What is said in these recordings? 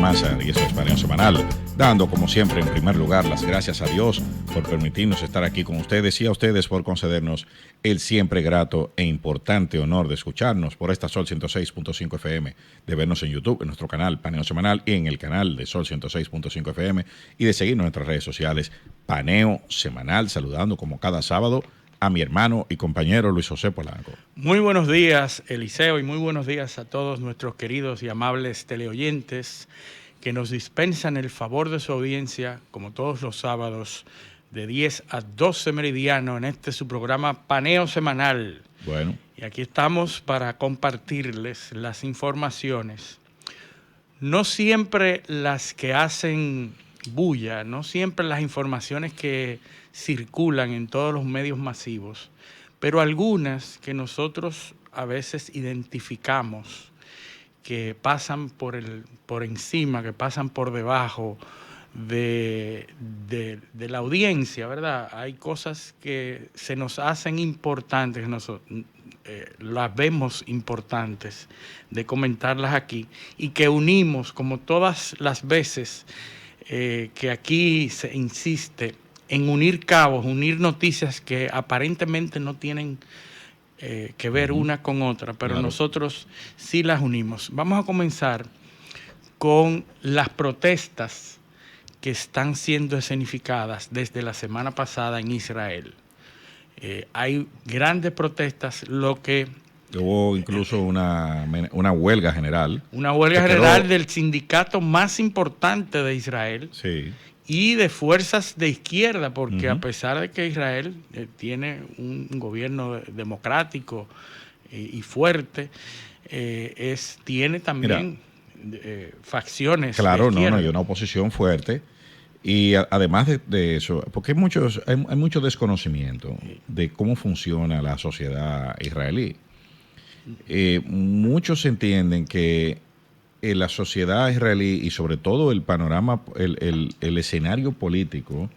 Almanzar y eso es Paneo Semanal, dando como siempre en primer lugar las gracias a Dios por permitirnos estar aquí con ustedes y a ustedes por concedernos el siempre grato e importante honor de escucharnos por esta Sol 106.5 FM, de vernos en YouTube, en nuestro canal Paneo Semanal y en el canal de Sol 106.5 FM y de seguirnos en nuestras redes sociales Paneo Semanal, saludando como cada sábado a mi hermano y compañero Luis José Polanco. Muy buenos días, Eliseo, y muy buenos días a todos nuestros queridos y amables teleoyentes que nos dispensan el favor de su audiencia, como todos los sábados, de 10 a 12 meridiano en su programa Paneo Semanal. Bueno. Y aquí estamos para compartirles las informaciones. No siempre las que hacen bulla, no siempre las informaciones que circulan en todos los medios masivos, pero algunas que nosotros a veces identificamos que pasan por encima, que pasan por debajo de la audiencia, ¿verdad? Hay cosas que se nos hacen importantes, las vemos importantes de comentarlas aquí y que unimos como todas las veces que aquí se insiste en unir cabos, unir noticias que aparentemente no tienen que ver una con otra, pero claro, nosotros sí las unimos. Vamos a comenzar con las protestas que están siendo escenificadas desde la semana pasada en Israel. Hay grandes protestas, lo que... Hubo incluso una huelga general. Una huelga general del sindicato más importante de Israel. Sí. Y de fuerzas de izquierda, porque a pesar de que Israel tiene un gobierno democrático y fuerte, tiene también facciones. Claro, no, hay una oposición fuerte. Y además de eso, porque hay mucho desconocimiento de cómo funciona la sociedad israelí. Muchos entienden que la sociedad israelí y sobre todo el panorama, el escenario político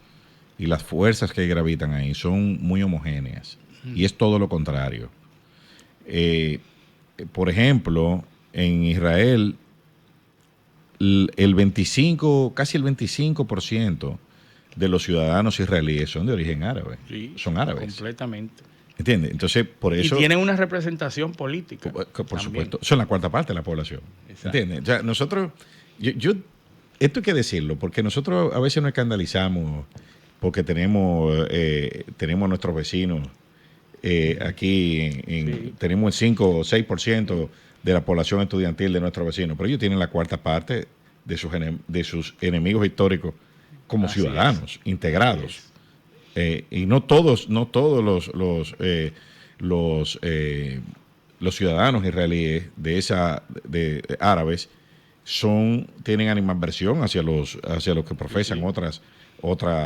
y las fuerzas que gravitan ahí son muy homogéneas. Y es todo lo contrario. Por ejemplo, en Israel, casi el 25% de los ciudadanos israelíes son de origen árabe. Sí, son árabes. Completamente. ¿Entiendes? Entonces, por eso... Y tienen una representación política. Por supuesto. Son la cuarta parte de la población. Exacto. ¿Entiendes? O sea, nosotros... esto hay que decirlo, porque nosotros a veces nos escandalizamos porque tenemos nuestros vecinos aquí, sí, tenemos el 5 o 6% de la población estudiantil de nuestros vecinos, pero ellos tienen la cuarta parte de sus enemigos históricos como así ciudadanos integrados. Y no todos los ciudadanos israelíes de árabes tienen animadversión hacia los que profesan otros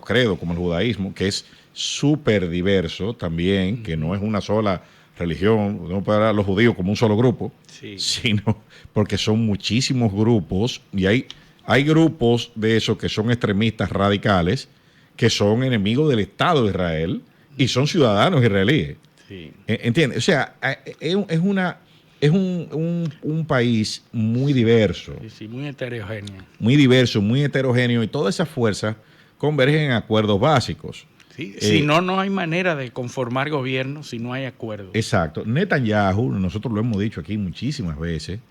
credos como el judaísmo, que es súper diverso también, que no es una sola religión, no puede hablar a los judíos como un solo grupo, sino porque son muchísimos grupos y hay grupos de esos que son extremistas radicales que son enemigos del Estado de Israel y son ciudadanos israelíes. Sí. ¿Entiendes? O sea, es un país muy diverso. Sí, muy heterogéneo. Muy diverso, muy heterogéneo, y todas esas fuerzas convergen en acuerdos básicos. Sí, si no hay manera de conformar gobierno si no hay acuerdo. Exacto. Netanyahu, nosotros lo hemos dicho aquí muchísimas veces,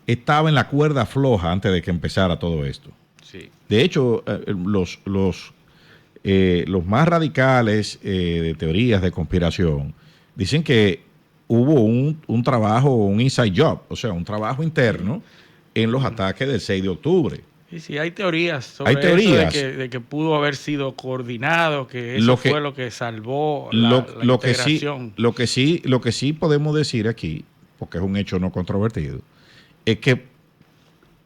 estaba en la cuerda floja antes de que empezara todo esto. Sí. De hecho, los más radicales de teorías de conspiración dicen que hubo un trabajo, un inside job, o sea, un trabajo interno en los ataques del 6 de octubre. Sí, hay teorías sobre eso de que pudo haber sido coordinado, que eso fue lo que salvó la integración. Lo que sí podemos decir aquí, porque es un hecho no controvertido, es que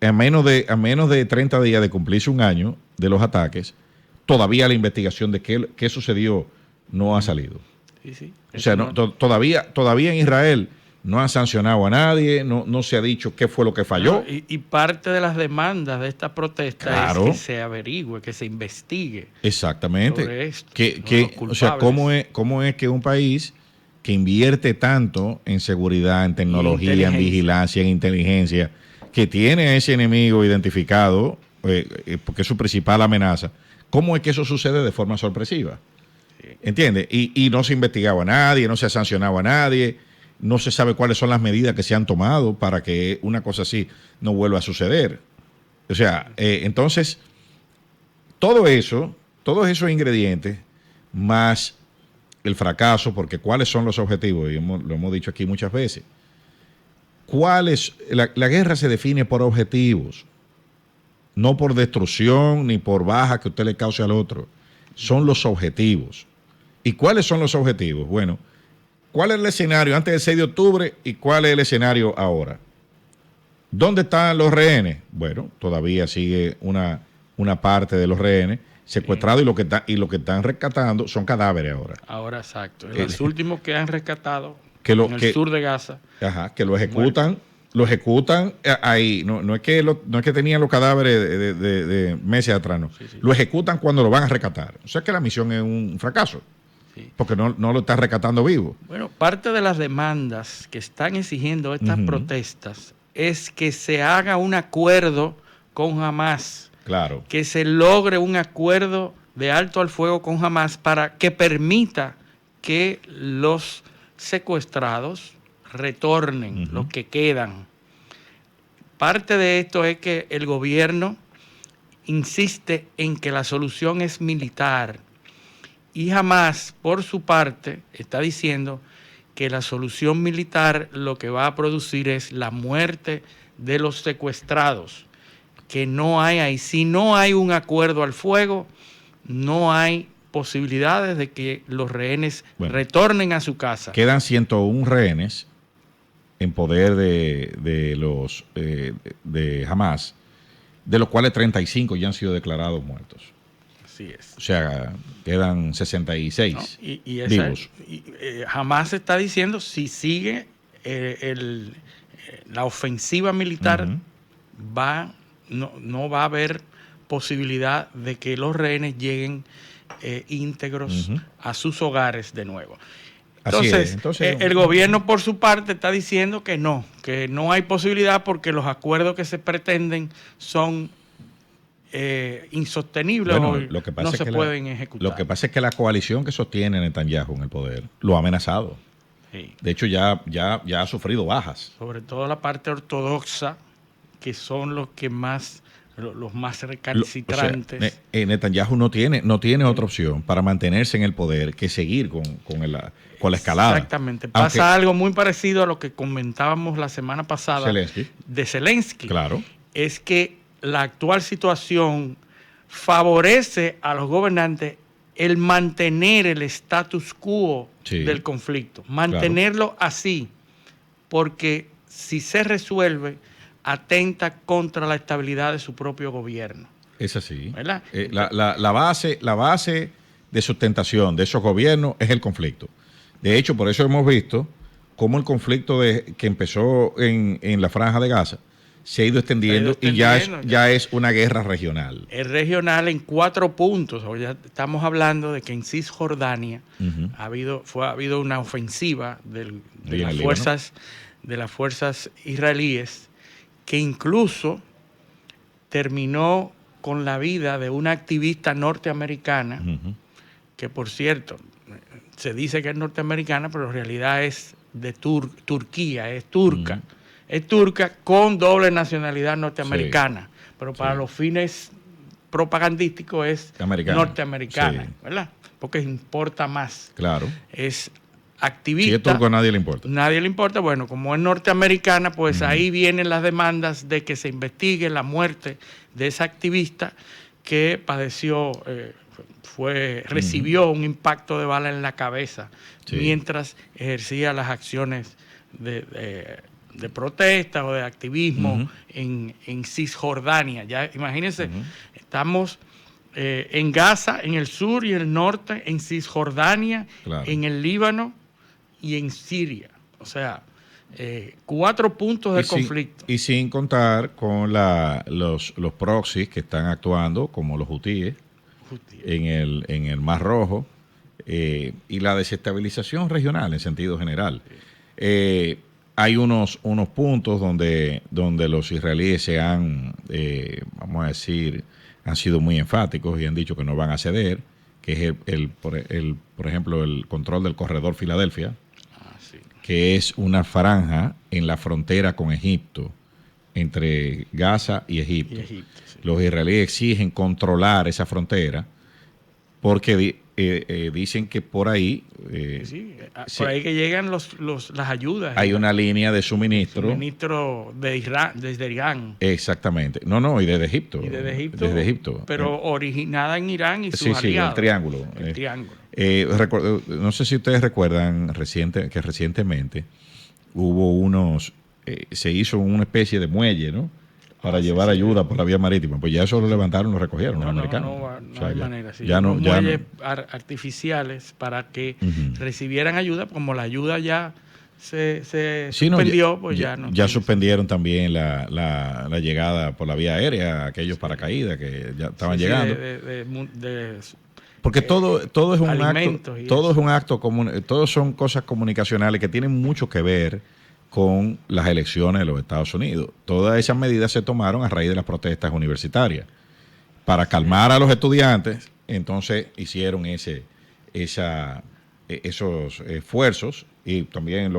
a menos de 30 días de cumplirse un año de los ataques, todavía la investigación de qué sucedió no ha salido. Sí. O sea, todavía en Israel no han sancionado a nadie, no se ha dicho qué fue lo que falló. Y parte de las demandas de esta protesta es que se averigüe, que se investigue. Exactamente. Sobre esto, o sea, ¿cómo es que un país que invierte tanto en seguridad, en tecnología, en vigilancia, en inteligencia, que tiene a ese enemigo identificado, porque es su principal amenaza, ¿cómo es que eso sucede de forma sorpresiva? ¿Entiendes? Y no se ha investigado a nadie, no se ha sancionado a nadie, no se sabe cuáles son las medidas que se han tomado para que una cosa así no vuelva a suceder. O sea, entonces, todos esos ingredientes, más el fracaso, porque ¿cuáles son los objetivos? Y lo hemos dicho aquí muchas veces. La guerra se define por objetivos, no por destrucción ni por baja que usted le cause al otro. Son los objetivos. ¿Y cuáles son los objetivos? Bueno, ¿cuál es el escenario antes del 6 de octubre y cuál es el escenario ahora? ¿Dónde están los rehenes? Bueno, todavía sigue una parte de los rehenes secuestrados, y lo que están rescatando son cadáveres ahora. Ahora, exacto. Los últimos que han rescatado en el sur de Gaza. Ajá, que lo ejecutan ahí. No es que tenían los cadáveres de meses atrás, no. Sí. Lo ejecutan cuando lo van a rescatar. O sea que la misión es un fracaso. Sí. Porque no lo están rescatando vivo. Bueno, parte de las demandas que están exigiendo estas protestas es que se haga un acuerdo con Hamás. Claro. Que se logre un acuerdo de alto al fuego con Hamás para que permita que los secuestrados retornen, los que quedan. Parte de esto es que el gobierno insiste en que la solución es militar. Y Hamás, por su parte, está diciendo que la solución militar lo que va a producir es la muerte de los secuestrados, que no hay ahí. Si no hay un acuerdo al fuego, no hay posibilidades de que los rehenes retornen a su casa. Quedan 101 rehenes en poder de Hamás, de los cuales 35 ya han sido declarados muertos. Así es. O sea, quedan 66 vivos. Hamás está diciendo, si sigue la ofensiva militar, no va a haber posibilidad de que los rehenes lleguen íntegros a sus hogares de nuevo. Entonces, el gobierno por su parte está diciendo que no hay posibilidad porque los acuerdos que se pretenden son insostenibles, no se pueden ejecutar. Lo que pasa es que la coalición que sostiene Netanyahu en el poder lo ha amenazado. Sí. De hecho, ya ha sufrido bajas. Sobre todo la parte ortodoxa, que son los más recalcitrantes. O sea, Netanyahu no tiene otra opción para mantenerse en el poder que seguir con la escalada. Exactamente. Pasa algo muy parecido a lo que comentábamos la semana pasada de Zelensky. Claro. Es que la actual situación favorece a los gobernantes el mantener el status quo del conflicto. Mantenerlo así, porque si se resuelve, atenta contra la estabilidad de su propio gobierno. Es así. ¿Verdad? La base de sustentación de esos gobiernos es el conflicto. De hecho, por eso hemos visto cómo el conflicto que empezó en la Franja de Gaza se ha ido extendiendo y ya es una guerra regional. Es regional en 4 puntos. Ya estamos hablando de que en Cisjordania ha habido una ofensiva de las fuerzas israelíes que incluso terminó con la vida de una activista norteamericana, que por cierto, se dice que es norteamericana, pero en realidad es de Turquía, es turca. Es turca con doble nacionalidad norteamericana, pero para los fines propagandísticos es norteamericana, ¿verdad? Porque importa más. Claro. Es activista. Si es turco, a nadie le importa. Nadie le importa. Bueno, como es norteamericana, pues ahí vienen las demandas de que se investigue la muerte de esa activista que padeció, recibió un impacto de bala en la cabeza mientras ejercía las acciones de protesta o de activismo en Cisjordania. Ya imagínense, estamos en Gaza, en el sur y el norte, en Cisjordania, en el Líbano y en Siria. O sea, 4 puntos de conflicto. Y sin contar con los proxies que están actuando, como los hutíes, en el Mar Rojo, y la desestabilización regional en sentido general. hay unos puntos donde los israelíes se han, vamos a decir, han sido muy enfáticos y han dicho que no van a ceder, que es por ejemplo, el control del corredor Filadelfia, Sí. que es una franja en la frontera con Egipto, entre Gaza y Egipto. Sí. Los israelíes exigen controlar esa frontera porque dicen que por ahí... por ahí que llegan las ayudas. Hay una línea de suministro. Suministro de Irán, desde Irán. Exactamente. No, y desde Egipto. Y desde Egipto. Desde Egipto. Pero originada en Irán y sus aliados. Sí, el triángulo. El triángulo. No sé si ustedes recuerdan que recientemente hubo se hizo una especie de muelle, ¿no? Para llevar ayuda por la vía marítima. Pues ya eso lo levantaron, lo recogieron los americanos. No hay manera. Sí. Ya muelles artificiales para que recibieran ayuda, como la ayuda ya se suspendió, pues ya no. Ya suspendieron también la llegada por la vía aérea, aquellos paracaídas que ya estaban llegando. Porque todo es un acto, todo es un acto común, todos son cosas comunicacionales que tienen mucho que ver con las elecciones de los Estados Unidos. Todas esas medidas se tomaron a raíz de las protestas universitarias. Para calmar a los estudiantes, entonces hicieron esos esfuerzos y también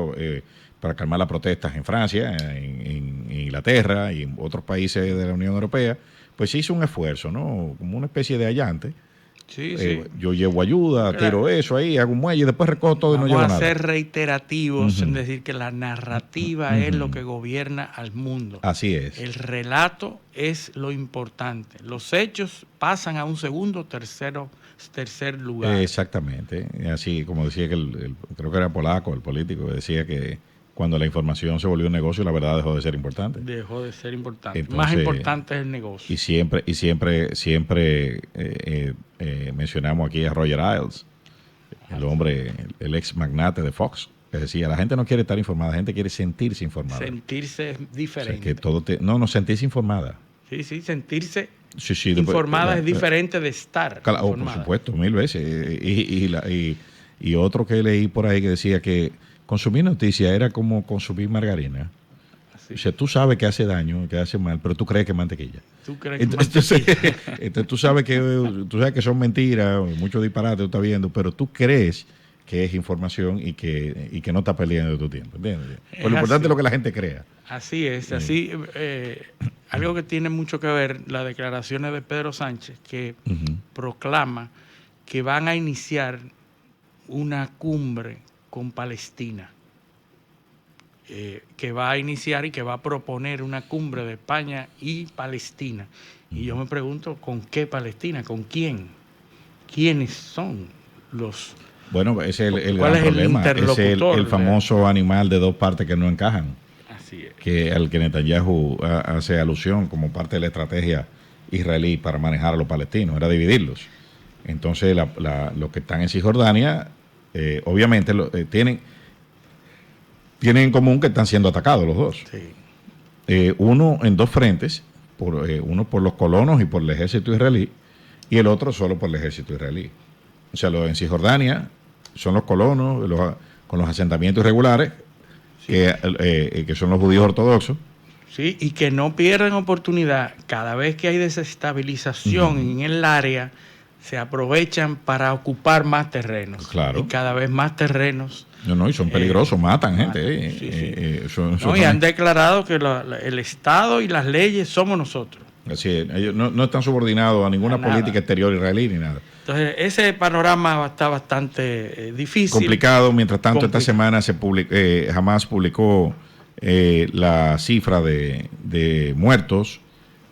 para calmar las protestas en Francia, en Inglaterra y en otros países de la Unión Europea, pues se hizo un esfuerzo, ¿no? Como una especie de allante. Sí. Yo llevo ayuda, tiro eso ahí, hago un muelle y después recojo todo y no llevo nada. Vamos a ser reiterativos en decir que la narrativa es lo que gobierna al mundo. Así es. El relato es lo importante. Los hechos pasan a un segundo, tercer lugar. Exactamente. Así como decía creo que era polaco, el político, que decía que cuando la información se volvió un negocio, la verdad dejó de ser importante. Dejó de ser importante. Entonces, más importante es el negocio. Y siempre mencionamos aquí a Roger Ailes, el hombre, el ex magnate de Fox, que decía, la gente no quiere estar informada, la gente quiere sentirse informada. Sentirse es diferente. O sea, que sentirse informada. Sí, sentirse informada es diferente de estar informada. Por supuesto, 1000 veces. Y otro que leí por ahí que decía que consumir noticias era como consumir margarina. Así. O sea, tú sabes que hace daño, que hace mal, pero tú crees que es mantequilla. Entonces tú sabes que son mentiras, mucho disparate tú estás viendo, pero tú crees que es información y que no está perdiendo tu tiempo. ¿Entiendes? Pues lo importante es lo que la gente crea. Así es. Algo que tiene mucho que ver, las declaraciones de Pedro Sánchez, que proclama que van a iniciar una cumbre con Palestina, que va a iniciar y que va a proponer una cumbre de España y Palestina. Y yo me pregunto, ¿con qué Palestina? ¿Con quién? ¿Quiénes son los...? Bueno, ese es el gran problema. Es el famoso animal de dos partes que no encajan. Así es. Al que Netanyahu hace alusión como parte de la estrategia israelí para manejar a los palestinos, era dividirlos. Entonces, los que están en Cisjordania, obviamente, tienen en común que están siendo atacados los dos. Sí. Uno en dos frentes, uno por los colonos y por el ejército israelí, y el otro solo por el ejército israelí. O sea, en Cisjordania son los colonos con los asentamientos irregulares, sí, que son los judíos ortodoxos. Sí, y que no pierden oportunidad. Cada vez que hay desestabilización en el área, se aprovechan para ocupar más terrenos. Claro. Y cada vez más terrenos. Y son peligrosos, matan gente. Y han declarado que el Estado y las leyes somos nosotros. Así es, ellos no están subordinados a ninguna política exterior israelí ni nada. Entonces, ese panorama está bastante difícil. Complicado. Mientras tanto, esta semana Hamas publicó la cifra de muertos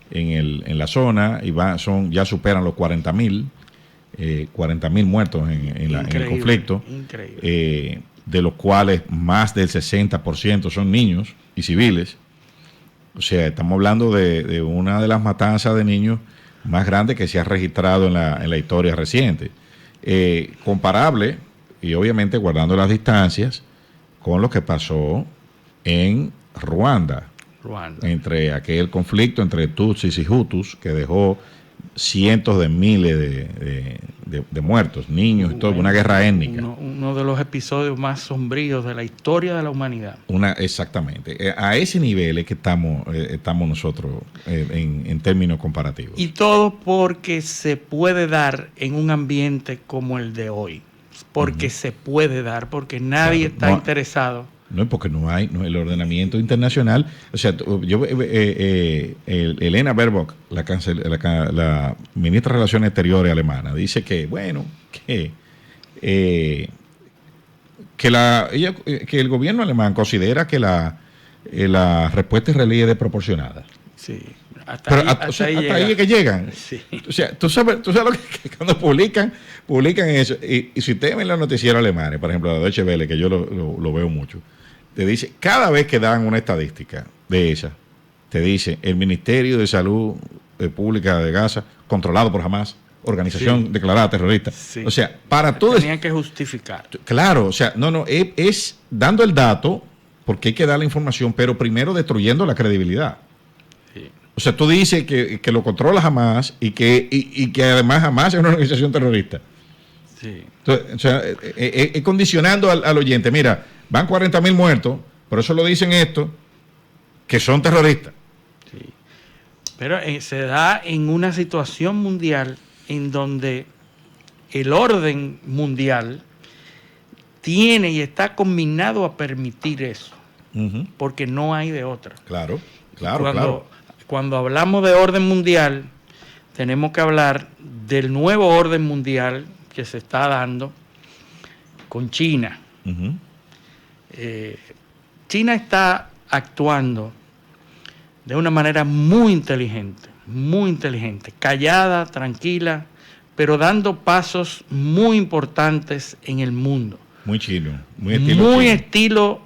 en la zona y ya superan los 40.000 muertos en el conflicto. Increíble. De los cuales más del 60% son niños y civiles. O sea, estamos hablando de una de las matanzas de niños más grandes que se ha registrado en la historia reciente. Comparable, y obviamente guardando las distancias, con lo que pasó en Ruanda. Entre aquel conflicto entre Tutsis y Hutus, que dejó cientos de miles de muertos, niños y todo, una guerra étnica. Uno de los episodios más sombríos de la historia de la humanidad. Exactamente. A ese nivel es que estamos nosotros en términos comparativos. Y todo porque se puede dar en un ambiente como el de hoy. Porque se puede dar, porque nadie está interesado. No, porque no hay el ordenamiento internacional. O sea, Elena Baerbock, la ministra de Relaciones Exteriores alemana, dice que, bueno, que el gobierno alemán considera que la respuesta israelí es desproporcionada. Sí. Hasta ahí es que llegan. Sí. O sea, tú sabes lo que cuando publican eso, y si ustedes ven los noticieros alemanes, por ejemplo, la Deutsche Welle, que yo lo veo mucho, te dice, cada vez que dan una estadística de esa, te dice, el Ministerio de Salud Pública de Gaza, controlado por Hamas, organización declarada terrorista. Sí. O sea, para todo tenían que justificar. Claro, o sea, es dando el dato, porque hay que dar la información, pero primero destruyendo la credibilidad. Sí. O sea, tú dices que lo controla Hamas y que además Hamas es una organización terrorista. Sí. Entonces, o sea, condicionando al oyente, mira, van 40.000 muertos, por eso lo dicen esto, que son terroristas. Sí. Pero se da en una situación mundial en donde el orden mundial tiene y está combinado a permitir eso, porque no hay de otra. Claro. Cuando hablamos de orden mundial, tenemos que hablar del nuevo orden mundial que se está dando con China. China está actuando de una manera muy inteligente, callada, tranquila, pero dando pasos muy importantes en el mundo. Muy chino, muy estilo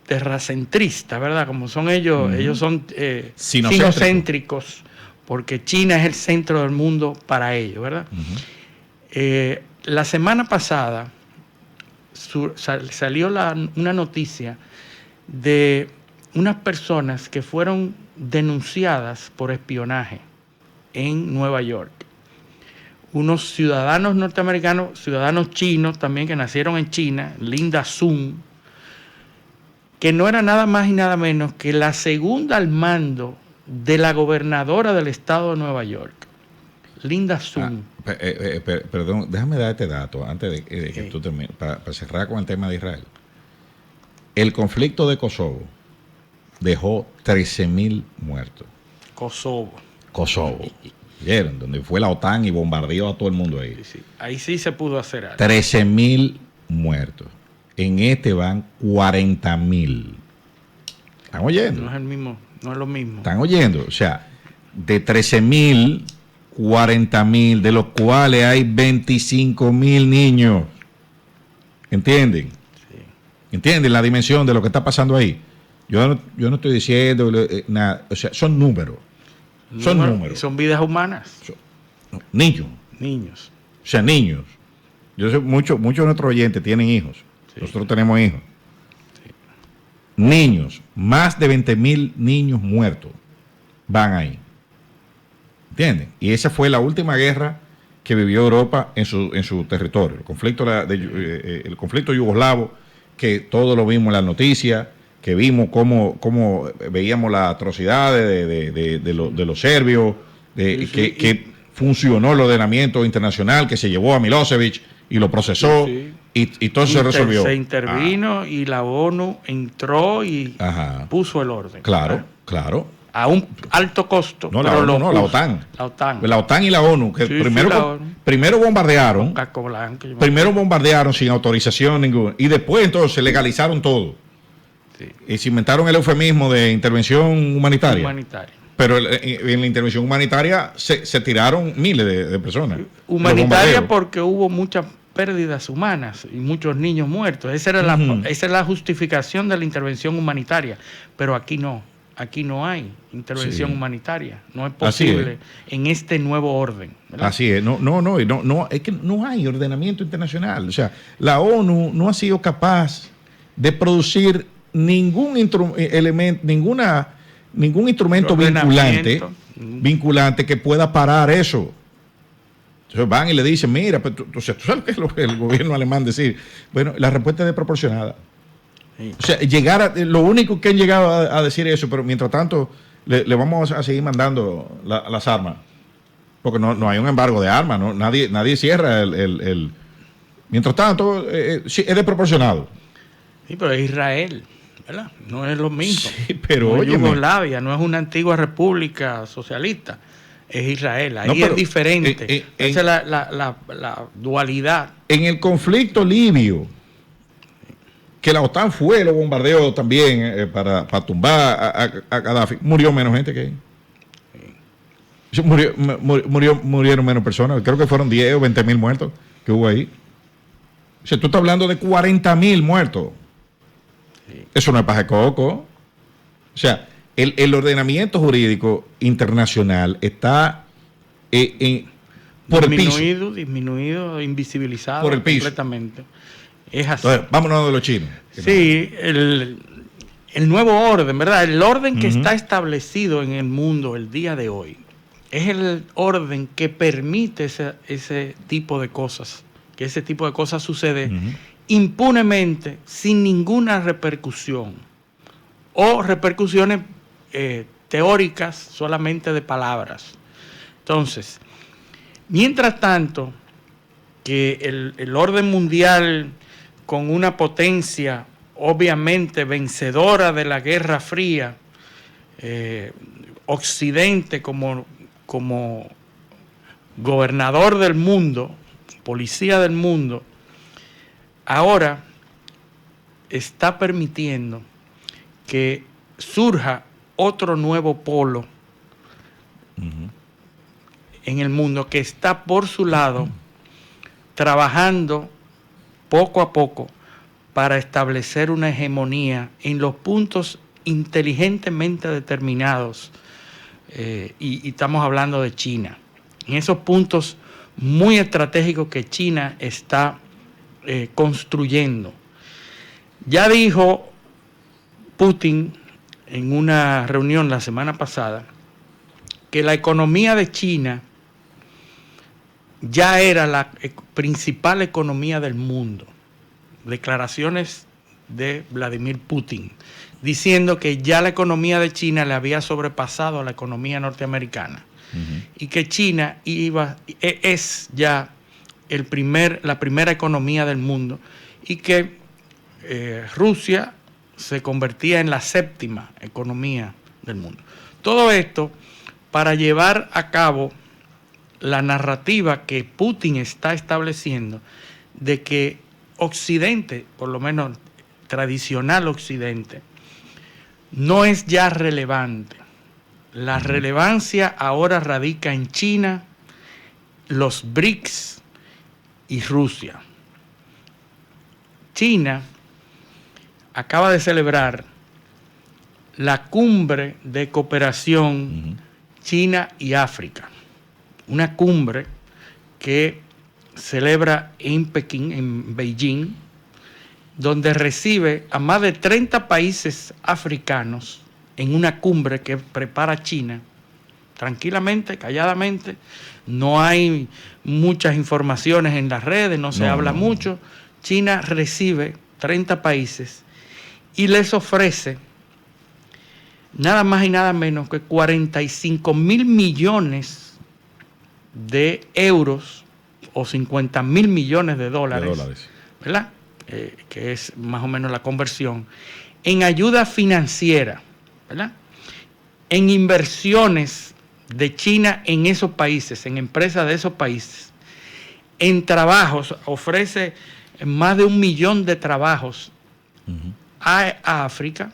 terracentrista, ¿verdad? Como son ellos, ellos son sinocéntricos, porque China es el centro del mundo para ellos, ¿verdad? La semana pasada salió una noticia de unas personas que fueron denunciadas por espionaje en Nueva York. Unos ciudadanos norteamericanos, ciudadanos chinos también que nacieron en China, Linda Sun, que no era nada más y nada menos que la segunda al mando de la gobernadora del estado de Nueva York, Linda Sun. Perdón, déjame dar este dato antes de que tú termines, para cerrar con el tema de Israel. El conflicto de Kosovo dejó 13.000 muertos. Kosovo. ¿Vieron? Donde fue la OTAN y bombardeó a todo el mundo ahí. Sí. Ahí sí se pudo hacer algo. 13.000 muertos. En este van 40.000. ¿Están oyendo? No es lo mismo. ¿Están oyendo? O sea, de 13.000, 40.000, de los cuales hay 25.000 niños. ¿Entienden? Sí. ¿Entienden la dimensión de lo que está pasando ahí? Yo no estoy diciendo nada. O sea, son números. Son números. Y son vidas humanas. Niños. O sea, niños. Yo sé, muchos de nuestros oyentes tienen hijos. Sí. Nosotros tenemos hijos. Sí. Niños. Más de 20.000 niños muertos van ahí. ¿Entienden? Y esa fue la última guerra que vivió Europa en su territorio. El conflicto yugoslavo, que todos lo vimos en las noticias, que vimos cómo veíamos las atrocidades de los serbios, que funcionó el ordenamiento internacional, que se llevó a Milosevic y lo procesó, y todo se resolvió. Se intervino y la ONU entró y puso el orden. Claro. A un alto costo. La OTAN. La OTAN y la ONU, que primero bombardearon. Primero bombardearon sin autorización ninguna. Y después entonces legalizaron todo. Sí. Y se inventaron el eufemismo de intervención humanitaria. Pero en la intervención humanitaria se tiraron miles de personas. Humanitaria porque hubo muchas pérdidas humanas y muchos niños muertos. Esa es la justificación de la intervención humanitaria. Pero aquí no. Aquí no hay intervención humanitaria. No es posible en este nuevo orden, ¿verdad? Así es. Es que no hay ordenamiento internacional. O sea, la ONU no ha sido capaz de producir ningún elemento, ninguna ningún instrumento vinculante que pueda parar eso. Entonces van y le dicen, mira, pues, ¿tú sabes qué es lo que el gobierno alemán decir? Bueno, la respuesta es desproporcionada. Sí. O sea, lo único que han llegado a decir eso, pero mientras tanto le vamos a seguir mandando las armas. Porque no hay un embargo de armas, ¿no? Nadie cierra el... Mientras tanto, sí, es desproporcionado. Sí, pero es Israel, ¿verdad? No es lo mismo. Sí, pero no es Yugoslavia, no es una antigua república socialista. Es Israel, ahí es diferente. Esa es la dualidad. En el conflicto libio, que la OTAN fue, lo bombardeó también para tumbar a Gaddafi, murió menos gente que ahí. Sí. Murieron menos personas, creo que fueron 10 o 20 mil muertos que hubo ahí. O sea, tú estás hablando de 40.000 muertos. Sí. Eso no es paja de coco. O sea, el ordenamiento jurídico internacional está por el piso. Disminuido, invisibilizado por el piso. Completamente. Es así. Entonces, vámonos de los chinos. Sí, el nuevo orden, ¿verdad? El orden que está establecido en el mundo el día de hoy es el orden que permite ese tipo de cosas, que ese tipo de cosas sucede impunemente, sin ninguna repercusión, o repercusiones teóricas solamente de palabras. Entonces, mientras tanto, que el orden mundial con una potencia obviamente vencedora de la Guerra Fría, Occidente como gobernador del mundo, policía del mundo, ahora está permitiendo que surja otro nuevo polo en el mundo que está por su lado trabajando poco a poco para establecer una hegemonía en los puntos inteligentemente determinados, y estamos hablando de China, en esos puntos muy estratégicos que China está construyendo. Ya dijo Putin en una reunión la semana pasada que la economía de China ya era la principal economía del mundo. Declaraciones de Vladimir Putin, diciendo que ya la economía de China le había sobrepasado a la economía norteamericana, y que China es ya la primera economía del mundo, y que Rusia se convertía en la séptima economía del mundo. Todo esto para llevar a cabo la narrativa que Putin está estableciendo de que Occidente, por lo menos tradicional Occidente, no es ya relevante. La relevancia ahora radica en China, los BRICS y Rusia. China acaba de celebrar la cumbre de cooperación China y África. Una cumbre que celebra en Pekín, en Beijing, donde recibe a más de 30 países africanos en una cumbre que prepara China, tranquilamente, calladamente. No hay muchas informaciones en las redes, no se habla mucho. China recibe 30 países y les ofrece nada más y nada menos que 45.000 millones de euros o 50.000 millones de dólares, ¿verdad? Que es más o menos la conversión, en ayuda financiera, ¿verdad? En inversiones de China en esos países, en empresas de esos países, en trabajos, ofrece más de 1 millón de trabajos a África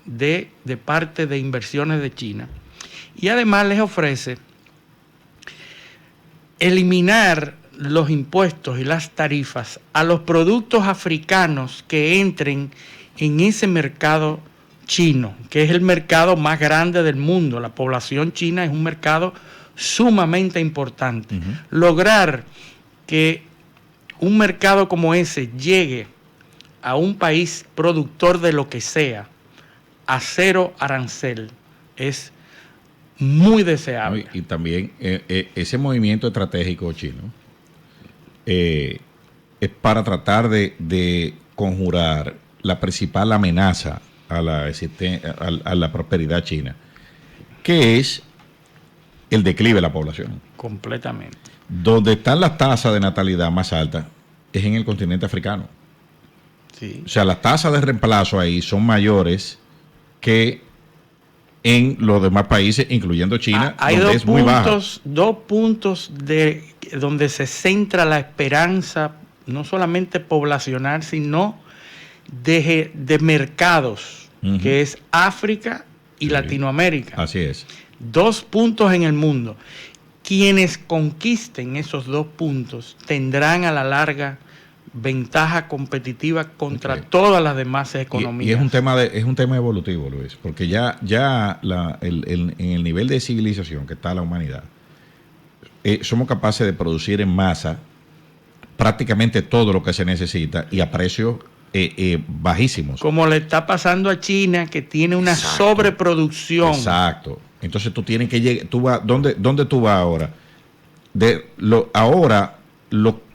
de parte de inversiones de China, y además les ofrece eliminar los impuestos y las tarifas a los productos africanos que entren en ese mercado chino, que es el mercado más grande del mundo. La población china es un mercado sumamente importante. Lograr que un mercado como ese llegue a un país productor de lo que sea a cero arancel es muy deseable. Y también ese movimiento estratégico chino es para tratar de conjurar la principal amenaza a la prosperidad china, que es el declive de la población. Completamente. Donde están las tasas de natalidad más altas es en el continente africano. Sí. O sea, las tasas de reemplazo ahí son mayores que en los demás países, incluyendo China, hay donde es muy baja. dos puntos donde se centra la esperanza, no solamente poblacional, sino de mercados, que es África y Sí, Latinoamérica. Así es. 2 puntos en el mundo. Quienes conquisten esos 2 puntos tendrán a la larga ventaja competitiva contra todas las demás economías. Y es un tema evolutivo, Luis, porque ya en el nivel de civilización que está la humanidad, somos capaces de producir en masa prácticamente todo lo que se necesita y a precios bajísimos. Como le está pasando a China, que tiene una sobreproducción. Exacto. Entonces tú tienes que llegar, ¿dónde tú vas ahora?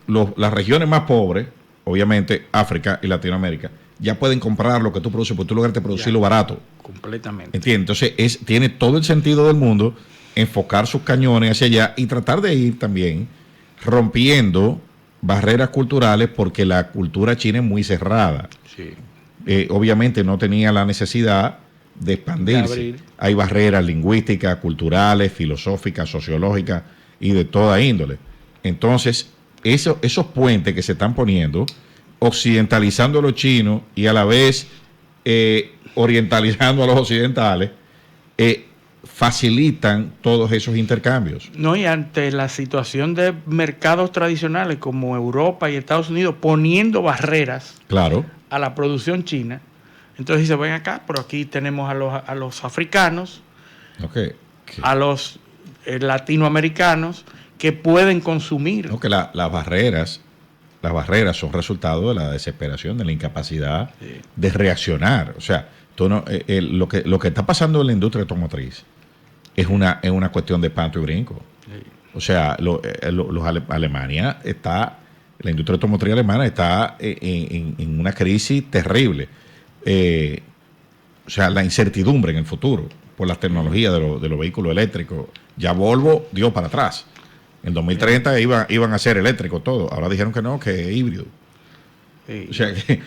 Las regiones más pobres, obviamente África y Latinoamérica, ya pueden comprar lo que tú produces, porque tú lograste producirlo barato. Completamente. ¿Entiendes? Entonces tiene todo el sentido del mundo enfocar sus cañones hacia allá y tratar de ir también rompiendo barreras culturales, porque la cultura china es muy cerrada. Sí. Obviamente no tenía la necesidad de expandirse. Hay barreras lingüísticas, culturales, filosóficas, sociológicas y de toda índole. Entonces, esos puentes que se están poniendo, occidentalizando a los chinos y a la vez orientalizando a los occidentales, facilitan todos esos intercambios. No, y ante la situación de mercados tradicionales como Europa y Estados Unidos poniendo barreras a la producción china, entonces dice, ven acá, pero aquí tenemos a los africanos, a los latinoamericanos que pueden consumir. No, que las barreras son resultado de la desesperación, de la incapacidad de reaccionar. O sea, lo que está pasando en la industria automotriz es una cuestión de panto y brinco. Sí. O sea, Alemania está, la industria automotriz alemana está en una crisis terrible. O sea, la incertidumbre en el futuro por las tecnologías de los vehículos eléctricos. Ya Volvo dio para atrás. En 2030 iban a ser eléctricos todo. Ahora dijeron que no, que es híbrido. Sí. O sea, que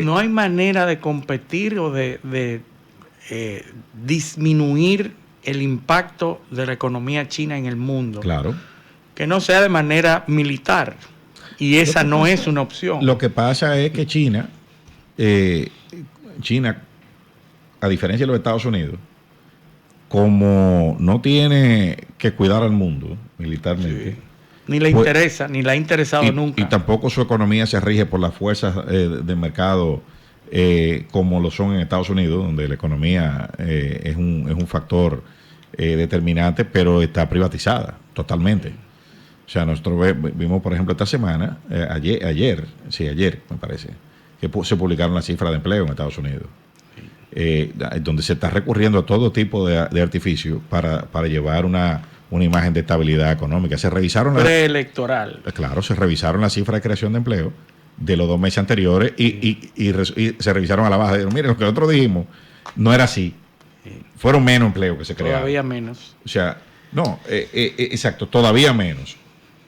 no hay manera de competir o de disminuir el impacto de la economía china en el mundo. Claro. Que no sea de manera militar. Y esa no es una opción. Lo que pasa es que China, a diferencia de los Estados Unidos, como no tiene que cuidar al mundo militarmente, ni le interesa, ni le ha interesado nunca. Y tampoco su economía se rige por las fuerzas de mercado como lo son en Estados Unidos, donde la economía es un factor determinante, pero está privatizada totalmente. O sea, nosotros vimos, por ejemplo, esta semana, ayer me parece, que se publicaron las cifras de empleo en Estados Unidos. Donde se está recurriendo a todo tipo de artificios para llevar una imagen de estabilidad económica. Se revisaron preelectoral. Claro, se revisaron las cifras de creación de empleo de los 2 meses anteriores y se revisaron a la baja. Dijeron, miren, lo que nosotros dijimos no era así. Fueron menos empleos que se crearon. Todavía menos. O sea, no, exacto, todavía menos.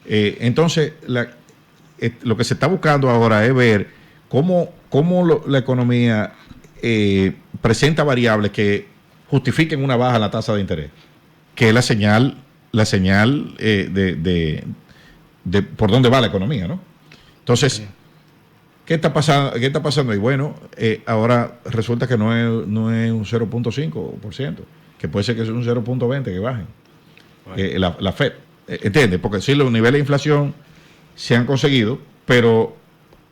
Entonces, lo que se está buscando ahora es ver cómo la economía presenta variables que justifiquen una baja en la tasa de interés, que es la señal de por dónde va la economía, ¿no? Entonces, ¿qué está pasando ahí? Bueno, ahora resulta que no es un 0.5%, que puede ser que sea un 0.20% que bajen. Bueno. La FED, ¿entiendes? Porque sí, los niveles de inflación se han conseguido, pero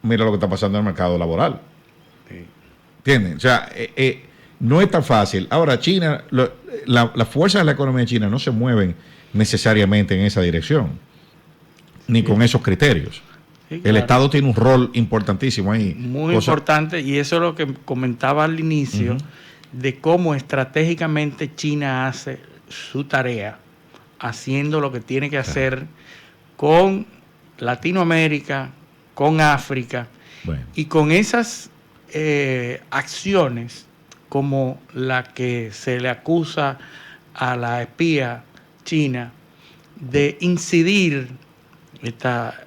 mira lo que está pasando en el mercado laboral. ¿Entienden? O sea, no es tan fácil. Ahora, China, las fuerzas de la economía china no se mueven necesariamente en esa dirección, ni con esos criterios. Sí, claro. El Estado tiene un rol importantísimo ahí. Muy importante, y eso es lo que comentaba al inicio, de cómo estratégicamente China hace su tarea, haciendo lo que tiene que hacer con Latinoamérica, con África, y con esas acciones como la que se le acusa a la espía china de incidir, esta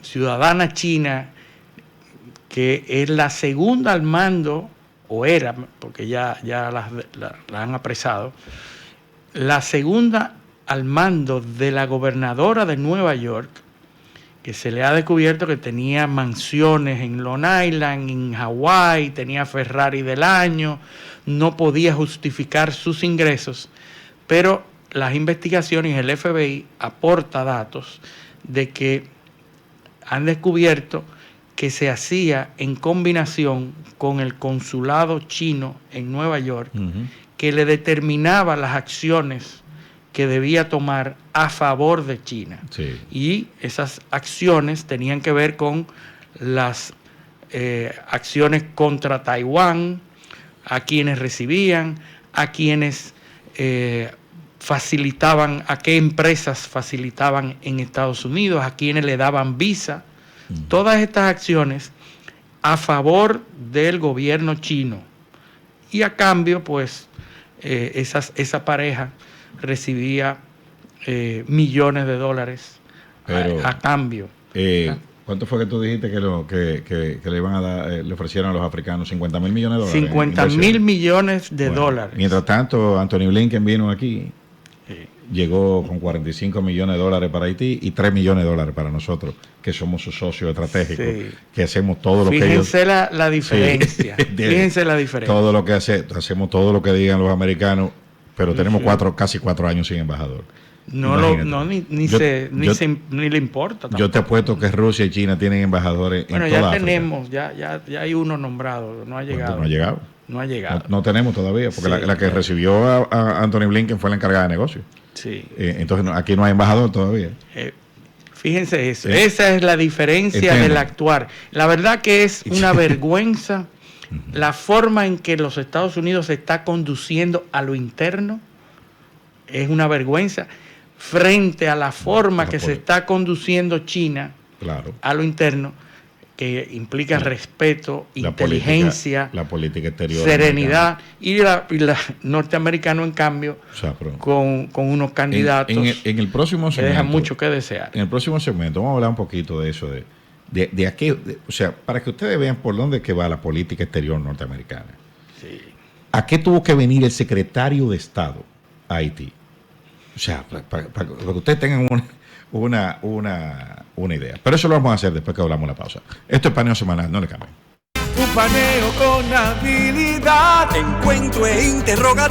ciudadana china, que es la segunda al mando, o era, porque ya la han apresado, la segunda al mando de la gobernadora de Nueva York, que se le ha descubierto que tenía mansiones en Long Island, en Hawái, tenía Ferrari del año, no podía justificar sus ingresos, pero las investigaciones, el FBI aporta datos de que han descubierto que se hacía en combinación con el consulado chino en Nueva York, que le determinaba las acciones que debía tomar a favor de China. Sí. Y esas acciones tenían que ver con las acciones contra Taiwán, a quienes recibían, a quienes facilitaban, a qué empresas facilitaban en Estados Unidos, a quienes le daban visa. Todas estas acciones a favor del gobierno chino. Y a cambio, pues, esa pareja recibía millones de dólares. Pero, a cambio. ¿Cuánto fue que tú dijiste que le iban a dar, le ofrecieron a los africanos? $50 mil millones de dólares. 50 mil millones de dólares. Mientras tanto, Anthony Blinken vino aquí, llegó con 45 millones de dólares para Haití y 3 millones de dólares para nosotros, que somos sus socios estratégicos, que hacemos todo lo que ellos... Fíjense la diferencia. Fíjense la diferencia. Todo lo que hacemos todo lo que digan los americanos, pero tenemos casi 4 años sin embajador. Ni le importa tampoco. Yo te apuesto que Rusia y China tienen embajadores en toda África. Bueno, ya tenemos, ya hay uno nombrado, no ha llegado. No ha llegado. No ha llegado. No tenemos todavía, porque la que recibió a Anthony Blinken fue la encargada de negocio. Sí. Entonces aquí no hay embajador todavía. Fíjense eso. Esa es la diferencia del actuar. La verdad que es una vergüenza la forma en que los Estados Unidos se está conduciendo a lo interno. Es una vergüenza frente a la forma que se está conduciendo China a lo interno, que implica respeto, inteligencia, la política exterior, serenidad, y la norteamericano, en cambio, con unos candidatos en el próximo segmento, que dejan mucho que desear. En el próximo segmento vamos a hablar un poquito de eso, de aquí, o sea, para que ustedes vean por dónde que va la política exterior norteamericana. Sí. ¿A qué tuvo que venir el secretario de Estado a Haití? O sea, para que ustedes tengan una idea. Pero eso lo vamos a hacer después que hablamos la pausa. Esto es Paneo Semanal, no le cambien. Un paneo con habilidad, encuentro e interrogatorio.